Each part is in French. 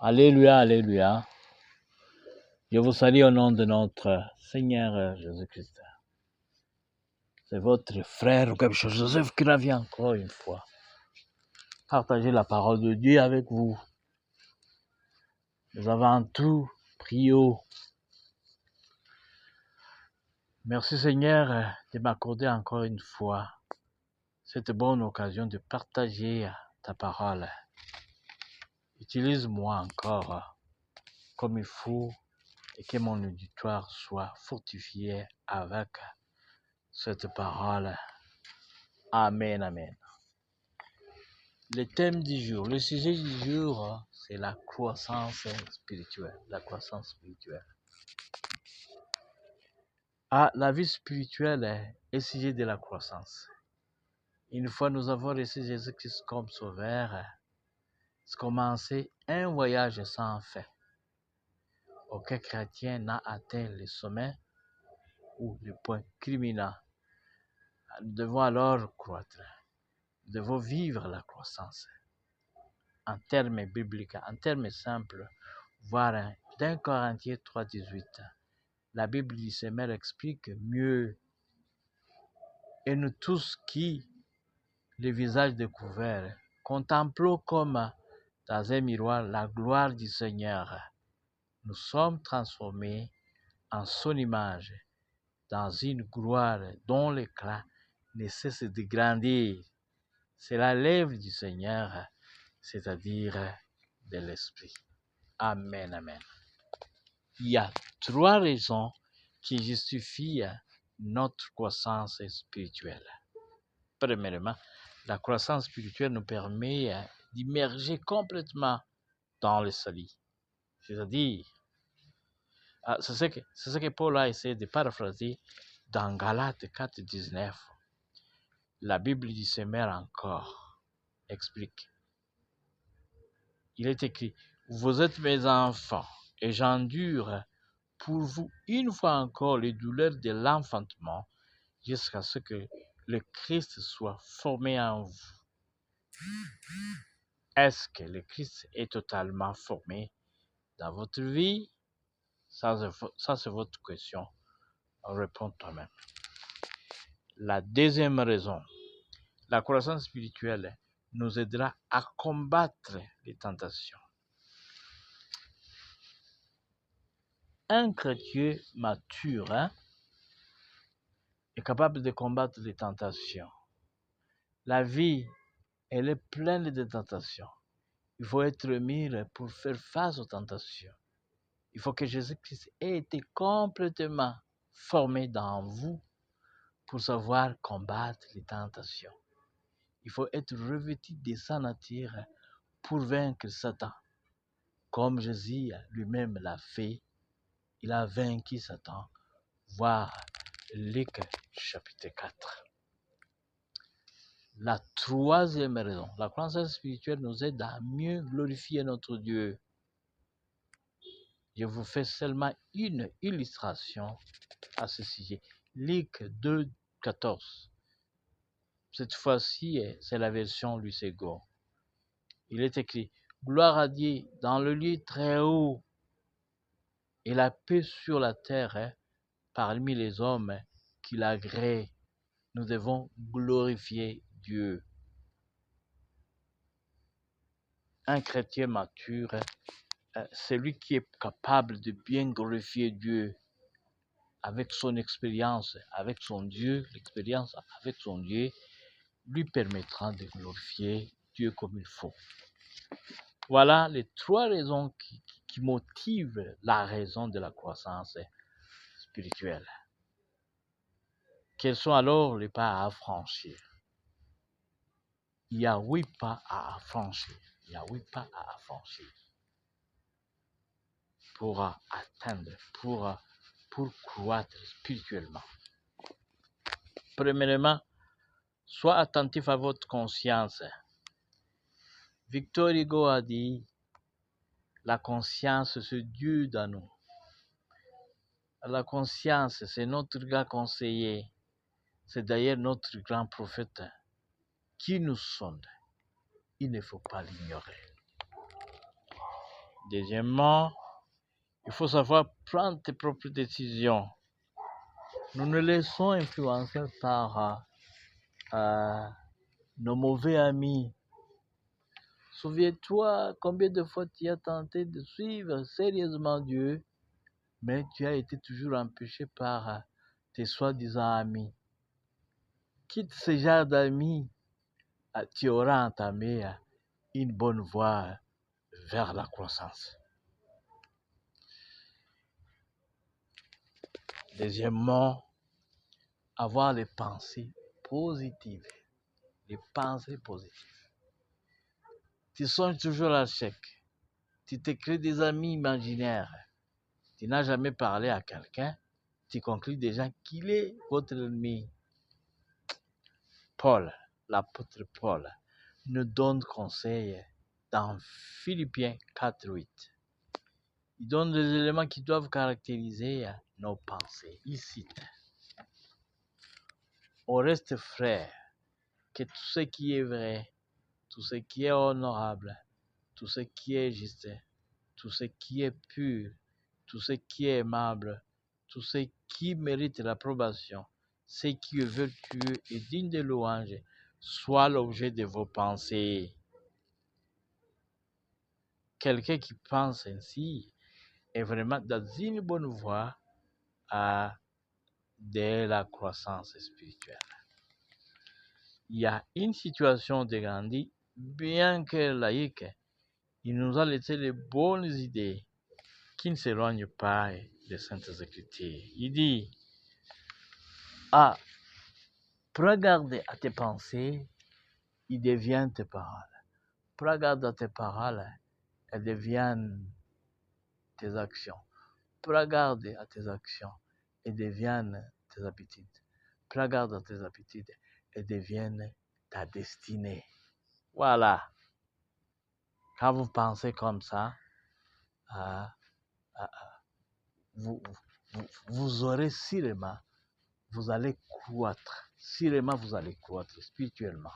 Alléluia, alléluia. Je vous salue au nom de notre Seigneur Jésus-Christ. C'est votre frère Joseph qui revient encore une fois. Partagez la parole de Dieu avec vous. Nous avons tout prié. Merci Seigneur de m'accorder encore une fois cette bonne occasion de partager ta parole. Utilise-moi encore comme il faut et que mon auditoire soit fortifié avec cette parole. Amen, amen. Le thème du jour, le sujet du jour, c'est la croissance spirituelle. La croissance spirituelle. La vie spirituelle est sujet de la croissance. Une fois nous avons reçu Jésus-Christ comme sauveur, c'est commencé un voyage sans fin. Aucun chrétien n'a atteint le sommet ou le point culminant. Nous devons alors croître. Nous devons vivre la croissance. En termes bibliques, en termes simples, voire d'un Corinthiens 3,18. La Bible du Seigneur explique mieux. Et nous tous qui, les visages découverts, contemplons comme dans un miroir la gloire du Seigneur, nous sommes transformés en son image, dans une gloire dont l'éclat ne cesse de grandir. C'est la lèvre du Seigneur, c'est-à-dire de l'Esprit. Amen, amen. Il y a 3 raisons qui justifient notre croissance spirituelle. Premièrement, la croissance spirituelle nous permet d'immerger complètement dans le salut. C'est-à-dire, c'est ce que Paul a essayé de paraphraser dans Galates 4,19. La Bible du Seigneur encore explique. Il est écrit, vous êtes mes enfants, et j'endure pour vous une fois encore les douleurs de l'enfantement, jusqu'à ce que le Christ soit formé en vous. Est-ce que le Christ est totalement formé dans votre vie? Ça, c'est votre question. Réponds toi-même. La deuxième raison, la croissance spirituelle nous aidera à combattre les tentations. Un chrétien mature est capable de combattre les tentations. La vie, elle est pleine de tentations. Il faut être mûr pour faire face aux tentations. Il faut que Jésus-Christ ait été complètement formé dans vous pour savoir combattre les tentations. Il faut être revêtu de sa nature pour vaincre Satan. Comme Jésus lui-même l'a fait, il a vaincu Satan. Voir Luc chapitre 4. La troisième raison, la croissance spirituelle nous aide à mieux glorifier notre Dieu. Je vous fais seulement une illustration à ce sujet. Luc 2, 14. Cette fois-ci, c'est la version Lucego. Il est écrit, gloire à Dieu dans le lieu très haut et la paix sur la terre parmi les hommes qu'il agrée. Nous devons glorifier Dieu. Un chrétien mature, celui qui est capable de bien glorifier Dieu avec son expérience, avec son Dieu, l'expérience avec son Dieu, lui permettra de glorifier Dieu comme il faut. Voilà les 3 raisons qui motivent la raison de la croissance spirituelle. Quels sont alors les pas à franchir? Il y a 8 pas à franchir. Il y a 8 pas à franchir pour atteindre, pour croître spirituellement. Premièrement, sois attentif à votre conscience. Victor Hugo a dit, la conscience, c'est Dieu dans nous. La conscience, c'est notre grand conseiller. C'est d'ailleurs notre grand prophète qui nous sonde. Il ne faut pas l'ignorer. Deuxièmement, il faut savoir prendre tes propres décisions. Nous nous laissons influencer par nos mauvais amis. Souviens-toi combien de fois tu as tenté de suivre sérieusement Dieu, mais tu as été toujours empêché par tes soi-disant amis. Quitte ce genre d'amis, tu auras entamé une bonne voie vers la croissance. Deuxièmement, avoir les pensées positives. Les pensées positives. Tu songes toujours à chèque. Tu te crées des amis imaginaires. Tu n'as jamais parlé à quelqu'un. Tu conclus déjà qu'il est votre ennemi. Paul, l'apôtre Paul, nous donne conseil dans Philippiens 4:8. Il donne les éléments qui doivent caractériser nos pensées. Il cite: au reste, frères, que tout ce qui est vrai, tout ce qui est honorable, tout ce qui est juste, tout ce qui est pur, tout ce qui est aimable, tout ce qui mérite l'approbation, ce qui est vertueux et digne de louange, soit l'objet de vos pensées. Quelqu'un qui pense ainsi est vraiment dans une bonne voie de la croissance spirituelle. Il y a une situation de Gandhi, bien que laïque, il nous a laissé les bonnes idées qui ne s'éloignent pas des Saintes Écritures. Il dit: prends garde à tes pensées, ils deviennent tes paroles. Prends garde à tes paroles, elles deviennent tes actions. Prends garde à tes actions, elles deviennent tes habitudes. Prends garde à tes habitudes, elles deviennent ta destinée. Voilà. Quand vous pensez comme ça, vous aurez sûrement, vous allez croître. Sûrement, vous allez croître spirituellement.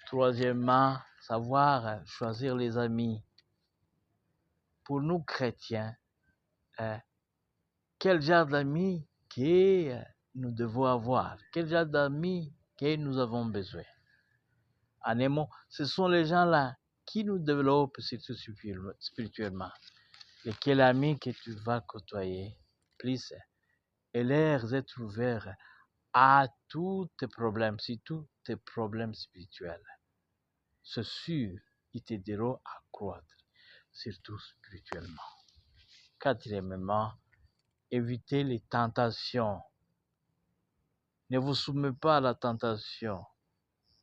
Troisièmement, savoir choisir les amis. Pour nous chrétiens, quel genre d'amis que nous devons avoir? Quel genre d'amis que nous avons besoin? En un mot, ce sont les gens-là qui nous développent spirituellement. Et quel ami que tu vas côtoyer, plus, et leur être ouvert à tous tes problèmes, surtout tes problèmes spirituels. C'est sûr, ils t'aideront à croître, surtout spirituellement. Quatrièmement, évitez les tentations. Ne vous soumettez pas à la tentation.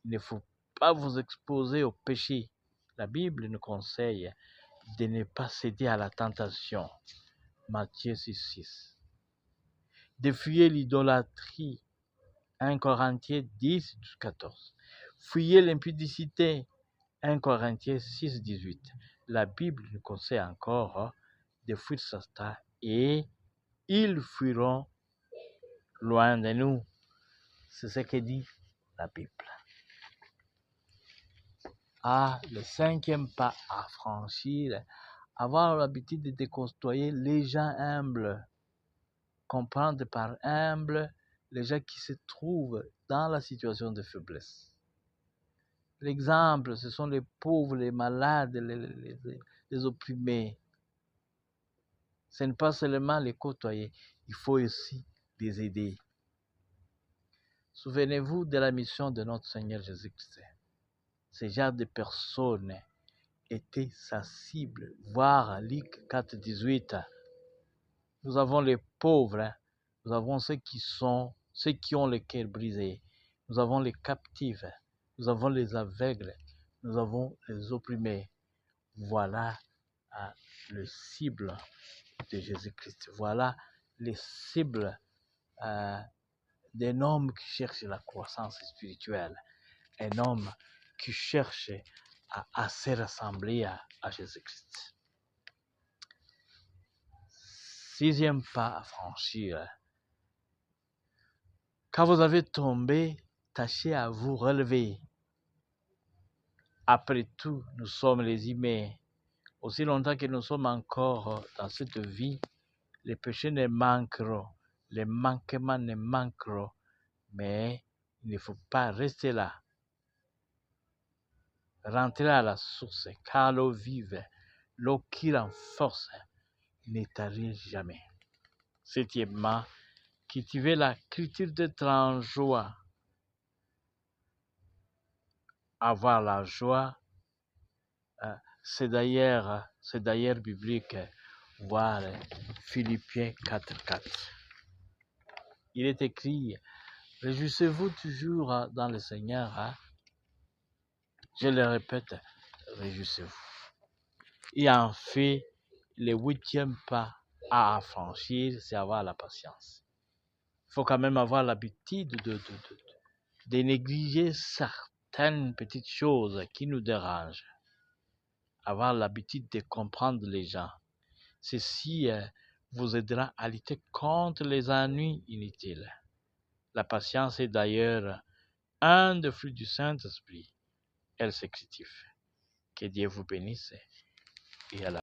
Il ne faut pas vous exposer au péché. La Bible nous conseille de ne pas céder à la tentation. Matthieu 6:6. De fuir l'idolâtrie. 1 Corinthiens 10:14. Fuyez l'impudicité. 1 Corinthiens 6:18. La Bible nous conseille encore de fuir Satan et ils fuiront loin de nous. C'est ce que dit la Bible. Le cinquième pas à franchir, avoir l'habitude de côtoyer les gens humbles. Comprendre par humble les gens qui se trouvent dans la situation de faiblesse. L'exemple, ce sont les pauvres, les malades, les opprimés. Ce n'est pas seulement les côtoyer, il faut aussi les aider. Souvenez-vous de la mission de notre Seigneur Jésus-Christ. Ce genre de personnes étaient sa cible, voire Luc 4:18. Nous avons les pauvres, nous avons ceux qui ont le cœur brisé, nous avons les captifs, nous avons les aveugles, nous avons les opprimés. Voilà le cible de Jésus-Christ. Voilà les cibles d'un homme qui cherche la croissance spirituelle, un homme qui cherche à se rassembler à Jésus-Christ. Sixième pas à franchir. Quand vous avez tombé, tâchez à vous relever. Après tout, nous sommes les humains. Aussi longtemps que nous sommes encore dans cette vie, les péchés ne manqueront, les manquements ne manqueront, mais il ne faut pas rester là. Rentrer à la source, car l'eau vive, l'eau qui renforce, ne tarit jamais. Septièmement, cultiver la culture d'être en joie. Avoir la joie, c'est d'ailleurs biblique, voir Philippiens 4:4. Il est écrit, réjouissez-vous toujours dans le Seigneur. Je le répète, réjouissez-vous. Et en fait, le 8e pas à franchir, c'est avoir la patience. Il faut quand même avoir l'habitude de négliger certaines petites choses qui nous dérangent. Avoir l'habitude de comprendre les gens. Ceci vous aidera à lutter contre les ennuis inutiles. La patience est d'ailleurs un des fruits du Saint-Esprit, exécutif. Que Dieu vous bénisse et à la